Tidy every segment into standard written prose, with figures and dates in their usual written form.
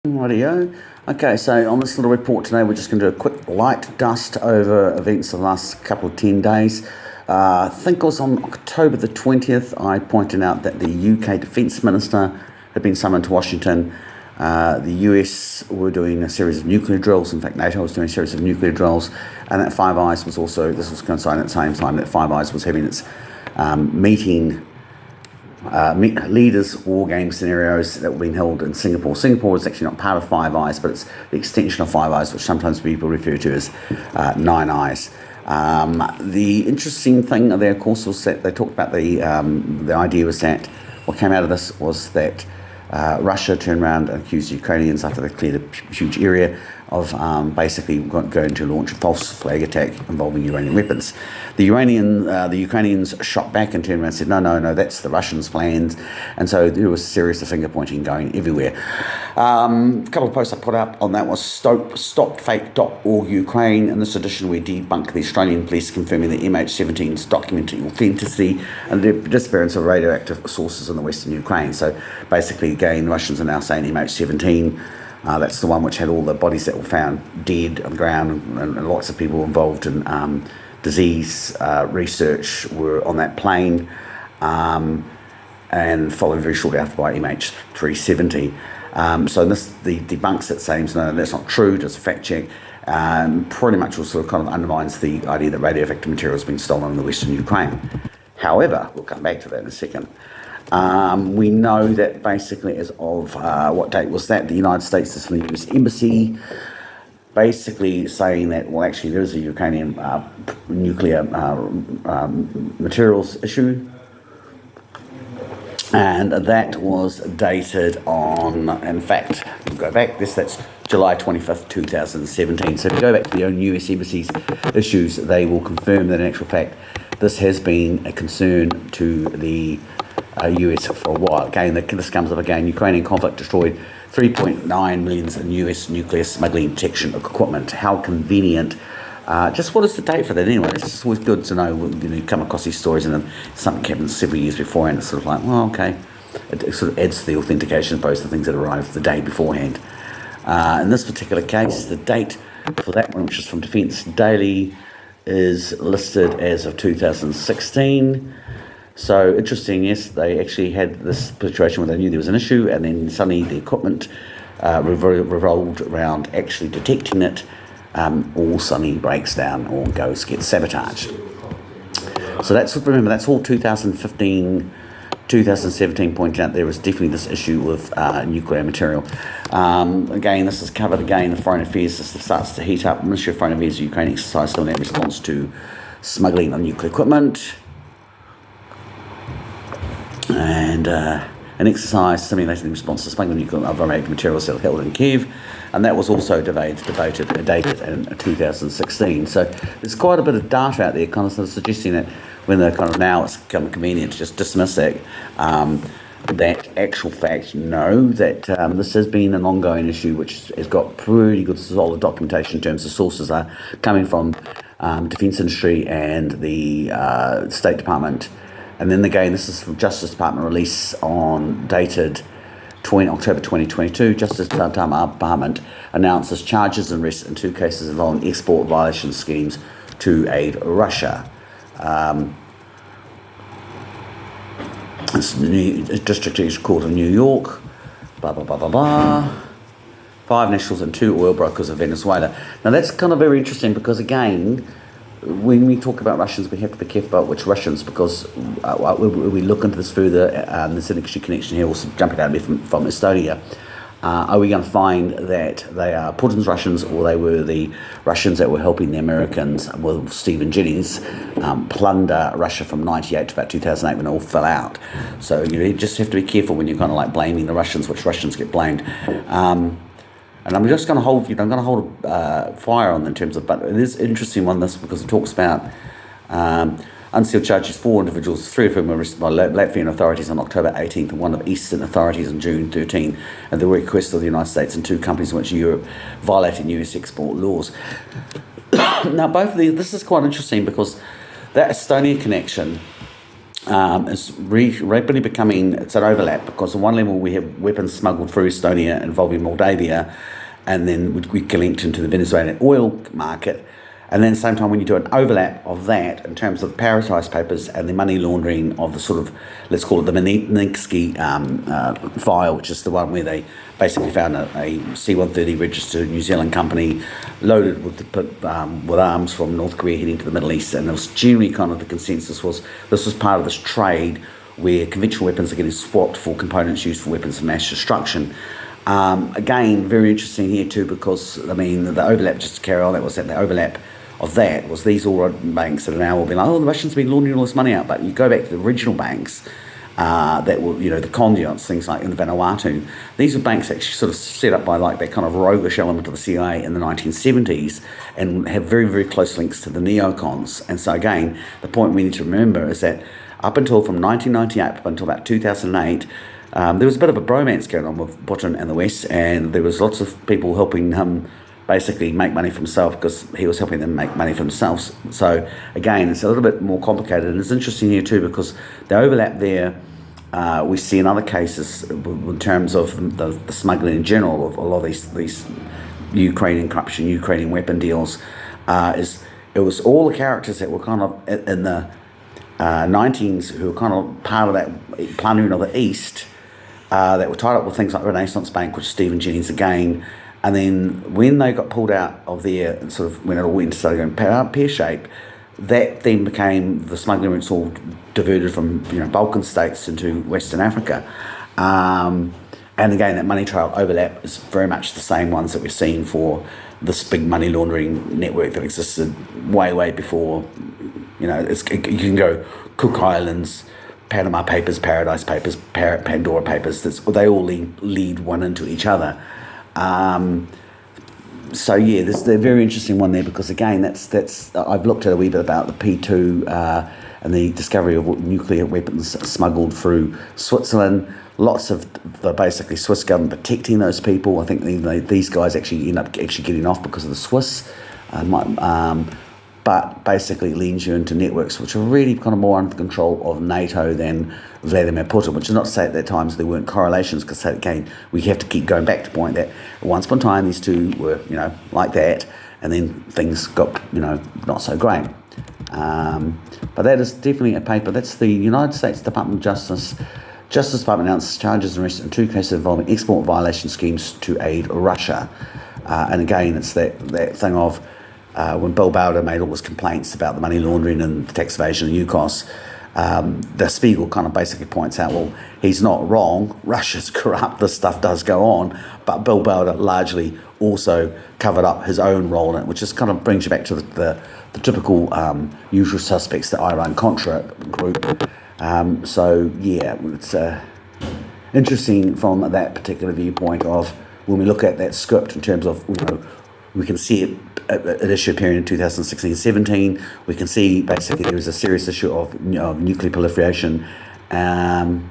Rightio. Okay, so on this little report today, we're just going to do a quick light dust over events of the last couple of 10 days. I think it was on October the 20th, I pointed out that the UK Defence Minister had been summoned to Washington. The US were doing a series of nuclear drills. In fact, NATO was doing a series of nuclear drills. And that Five Eyes was also, this was coinciding at the same time that Five Eyes was having its meeting leaders war game scenarios that were being held in Singapore. Singapore is actually not part of Five Eyes, but it's the extension of Five Eyes, which sometimes people refer to as Nine Eyes. The interesting thing there, of course, was that they talked about the idea was that what came out of this was that Russia turned around and accused the Ukrainians after they cleared a huge area of basically going to launch a false flag attack involving uranium weapons. The Ukrainians shot back and turned around and said, no, that's the Russians' plans. And so there was a series of finger pointing going everywhere. A couple of posts I put up on that was stopfake.org Ukraine. In this edition, we debunk the Australian police confirming the MH17's documenting authenticity and the disappearance of radioactive sources in the western Ukraine. So basically, again, the Russians are now saying MH17. That's the one which had all the bodies that were found dead on the ground, and lots of people involved in disease research were on that plane, and followed very shortly after by MH370. So this the debunks it, saying no, that's not true, just a fact check. Pretty much also kind of undermines the idea that radioactive material has been stolen in the western Ukraine. However, we'll come back to that in a second. We know that basically as of, what date was that? The United States is from the US Embassy, basically saying that, well, actually there is a Ukrainian nuclear materials issue. And that was dated on, in fact, we'll go back, that's July 25th, 2017. So if you go back to the own US Embassy's issues, they will confirm that in actual fact this has been a concern to the US for a while. Again, this comes up again. Ukrainian conflict destroyed 3.9 million in US nuclear smuggling detection equipment. How convenient. Just what is the date for that anyway? It's just always good to know. You come across these stories and then something happened several years before, and it's sort of like, well, okay. It sort of adds to the authentication of both the things that arrived the day beforehand. In this particular case, the date for that one, which is from Defence Daily, is listed as of 2016. So interesting, yes, they actually had this situation where they knew there was an issue, and then suddenly the equipment revolved around actually detecting it, all suddenly breaks down or gets sabotaged. So remember, that's all 2015, 2017 pointing out there was definitely this issue with nuclear material. Again, this is covered again in Foreign Affairs. This starts to heat up. Ministry of Foreign Affairs, Ukraine exercised in response to smuggling of nuclear equipment. And an exercise simulated in response to smuggling nuclear radioactive materials held in Kiev, and that was also dated in 2016. So there's quite a bit of data out there kind of suggesting that when they're kind of now it's become convenient to just dismiss it, that actual fact, no, that this has been an ongoing issue which has got pretty good solid documentation in terms of sources are coming from defence industry and the State Department. And then again, this is from Justice Department release dated October 2022. Justice Department announces charges and arrests in 2 cases involving export violation schemes to aid Russia. It's the District Court of New York. Blah, blah, blah, blah, blah. 5 nationals and 2 oil brokers of Venezuela. Now that's kind of very interesting because again, when we talk about Russians, we have to be careful about which Russians, because we look into this further, there's an interesting connection here, also jumping out a bit from Estonia. Are we going to find that they are Putin's Russians, or they were the Russians that were helping the Americans, with Stephen Jennings, plunder Russia from 98 to about 2008 when it all fell out? So you just have to be careful when you're kind of like blaming the Russians, which Russians get blamed. And I'm just going to hold, I'm going to hold fire on in terms of, but it is interesting on this because it talks about unsealed charges 4 individuals, 3 of whom were arrested by Latvian authorities on October 18th and 1 of Eastern authorities on June 13th at the request of the United States, and 2 companies in which Europe violated US export laws. Now, both of these, this is quite interesting because that Estonia connection is rapidly becoming, it's an overlap, because on one level we have weapons smuggled through Estonia involving Moldavia, and then we get linked into the Venezuelan oil market. And then at the same time, when you do an overlap of that in terms of paradise papers and the money laundering of the sort of, let's call it the Magnitsky file, which is the one where they basically found a C-130 registered New Zealand company loaded with arms from North Korea heading to the Middle East. And it was generally kind of the consensus was this was part of this trade where conventional weapons are getting swapped for components used for weapons of mass destruction. Again, very interesting here too, because, I mean, the overlap, just to carry on, the overlap of that was these all banks that are now all being like, oh, the Russians have been laundering all this money out. But you go back to the original banks that were, the conduits, things like in Vanuatu. These were banks actually sort of set up by like that kind of roguish element of the CIA in the 1970s and have very, very close links to the neocons. And so again, the point we need to remember is that up until from 1998 up until about 2008, there was a bit of a bromance going on with Putin and the West, and there was lots of people helping him basically make money for himself because he was helping them make money for themselves. So again, it's a little bit more complicated, and it's interesting here too because the overlap there we see in other cases in terms of the smuggling in general of a lot of these Ukrainian corruption, Ukrainian weapon deals. It was all the characters that were kind of in the 90s who were kind of part of that plundering of the East that were tied up with things like Renaissance Bank, which Stephen Jennings again. And then when they got pulled out of there, and sort of when it all went started going pear-shaped, that then became the smuggling routes all diverted from Balkan states into Western Africa. And again, that money trail overlap is very much the same ones that we're seeing for this big money laundering network that existed way before. You can go Cook Islands, Panama Papers, Paradise Papers, Pandora Papers. They all lead one into each other. So yeah, there's a very interesting one there because again, that's I've looked at a wee bit about the P2 and the discovery of nuclear weapons smuggled through Switzerland. Lots of the basically Swiss government protecting those people. I think these guys actually end up getting off because of the Swiss. But basically leads you into networks which are really kind of more under the control of NATO than Vladimir Putin, which is not to say at that times there weren't correlations, because again, we have to keep going back to the point that once upon a time these two were, like that, and then things got, not so great. But that is definitely a paper. That's the United States Department of Justice. Justice Department announced charges and arrests in 2 cases involving export violation schemes to aid Russia. And again, it's that thing of when Bill Browder made all his complaints about the money laundering and the tax evasion and UCOS, the Spiegel kind of basically points out, well, he's not wrong, Russia's corrupt, this stuff does go on, but Bill Browder largely also covered up his own role in it, which just kind of brings you back to the typical usual suspects, the Iran-Contra group. So, yeah, it's interesting from that particular viewpoint of when we look at that script in terms of, we can see it at issue period in 2016-17. We can see basically there was a serious issue of nuclear proliferation. And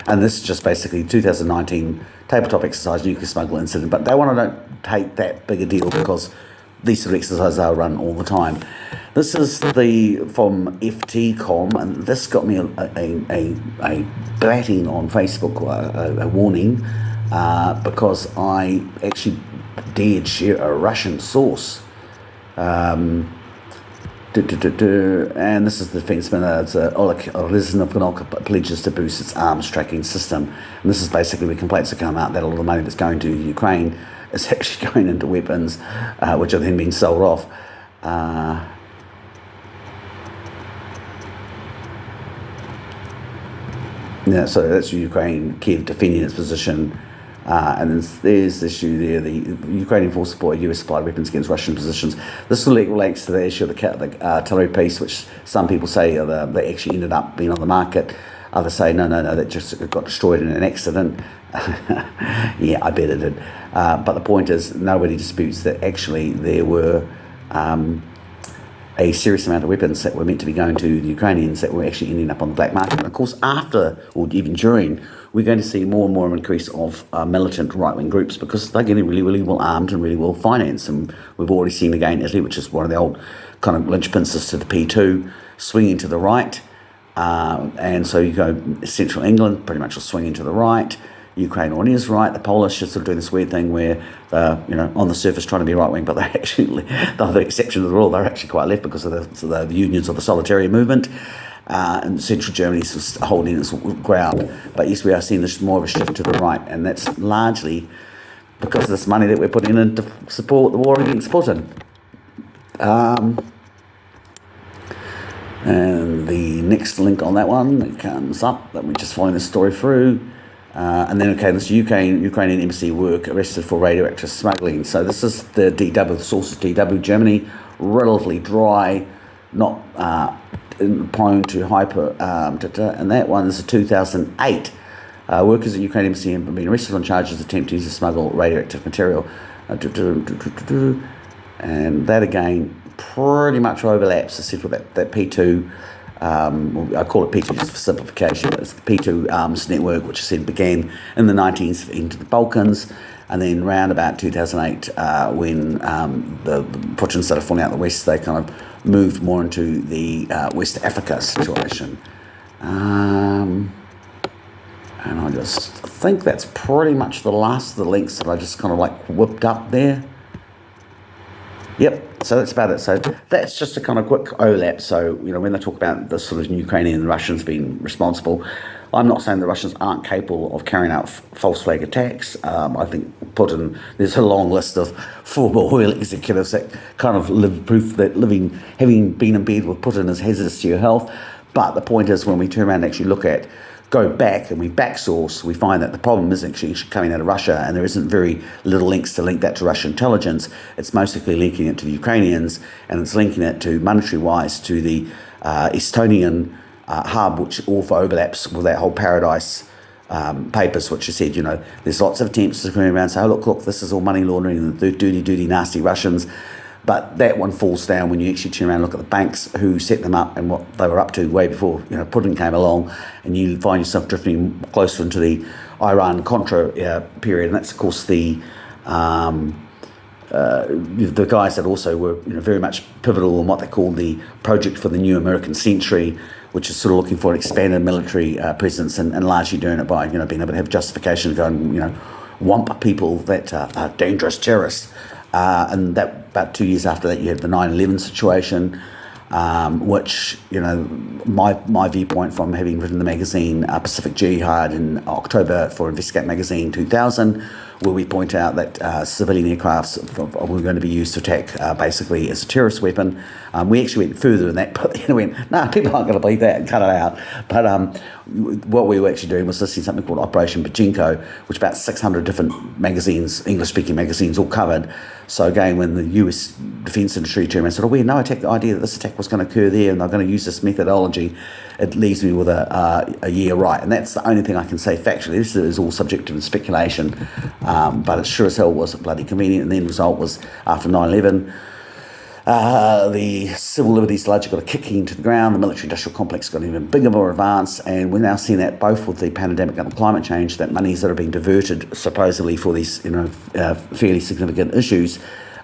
this is just basically 2019 tabletop exercise, nuclear smuggle incident. But they don't take that big a deal because these sort of exercises are run all the time. This is from FTCom, and this got me a blatting on Facebook, a warning, because I actually dared share a Russian source. And this is the defense minister, Oleg Reznikov pledges to boost its arms tracking system. And this is basically where complaints have come out that all the money that's going to Ukraine is actually going into weapons, which are then being sold off. So that's Ukraine, Kiev defending its position. And there's the issue there. The Ukrainian forces support US supplied weapons against Russian positions. This relates to the issue of the artillery piece, which some people say they actually ended up being on the market. Others say, no, that just got destroyed in an accident. Yeah, I bet it did. But the point is, nobody disputes that actually there were a serious amount of weapons that were meant to be going to the Ukrainians that were actually ending up on the black market. And of course, after, or even during, we're going to see more and more increase of militant right-wing groups because they're getting really, really well armed and really well financed. And we've already seen again Italy, which is one of the old kind of linchpins to the P2, swinging to the right. And so you go central England, pretty much will swing into the right. Ukraine on his right. The Polish are sort of doing this weird thing where they're, on the surface trying to be right wing, but they're actually, they're the exception of the rule. They're actually quite left because of the unions of the Solitary movement. And central Germany's holding its ground. But yes, we are seeing this more of a shift to the right, and that's largely because of this money that we're putting in to support the war against Putin. And the next link on that one that comes up, let me just find this story through. And then, this Ukrainian embassy work arrested for radioactive smuggling. So this is the DW, the source is DW, Germany, relatively dry, not prone to hyper, and that one is a 2008. Workers at Ukrainian embassy have been arrested on charges of attempting to smuggle radioactive material. And that again pretty much overlaps, essentially, that P2, I call it P2 just for simplification, but it's the P2 arms network, which I said began in the 19s into the Balkans, and then round about 2008, when the Putin started falling out the West, they kind of moved more into the West Africa situation. And I just think that's pretty much the last of the links that I just kind of like whipped up there. Yep, so that's about it. So that's just a kind of quick overlap. So, when they talk about the sort of Ukrainian and Russians being responsible, I'm not saying the Russians aren't capable of carrying out false flag attacks. I think Putin, there's a long list of former oil executives that kind of live proof that having been in bed with Putin is hazardous to your health. But the point is, when we turn around and actually go back and we back source, we find that the problem isn't actually coming out of Russia, and there isn't very little links to link that to Russian intelligence. It's mostly linking it to the Ukrainians, and it's linking it to, monetary-wise, to the Estonian hub, which also overlaps with that whole Paradise papers, which you said, there's lots of attempts to come around and say, oh, look, this is all money laundering and the dirty, nasty Russians. But that one falls down when you actually turn around and look at the banks who set them up and what they were up to way before Putin came along, and you find yourself drifting closer into the Iran-Contra period. And that's, of course, the guys that also were very much pivotal in what they call the project for the new American century, which is sort of looking for an expanded military presence and largely doing it by being able to have justification to go and whomp people that are dangerous terrorists. And that about 2 years after that, you had the 9/11 situation, which, my viewpoint from having written the magazine Pacific Jihad in October for Investigate Magazine 2000, where we point out that civilian aircrafts were going to be used to attack basically as a terrorist weapon. We actually went further than that, but went, people aren't going to believe that and cut it out. But what we were actually doing was listing something called Operation Pachinko, which about 600 different magazines, English-speaking magazines, all covered. So again, when the US defence industry turned around and said, we had no attack, the idea that this attack was going to occur there and they're going to use this methodology, it leaves me with a year right. And that's the only thing I can say factually. This is all subjective and speculation, but it sure as hell wasn't bloody convenient. And the end result was, after 9/11, the civil liberties largely got a kick into the ground. The military-industrial complex got even bigger, more advanced, and we're now seeing that both with the pandemic and climate change, that monies that are being diverted supposedly for these fairly significant issues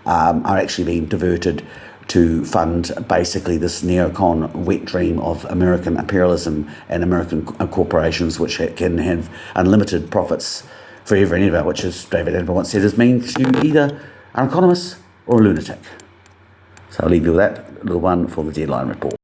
are actually being diverted to fund basically this neocon wet dream of American imperialism and American corporations, which can have unlimited profits forever and ever, which, as David Attenborough once said, means you either are an economist or a lunatic. So I'll leave you with that little one for the Deadline Report.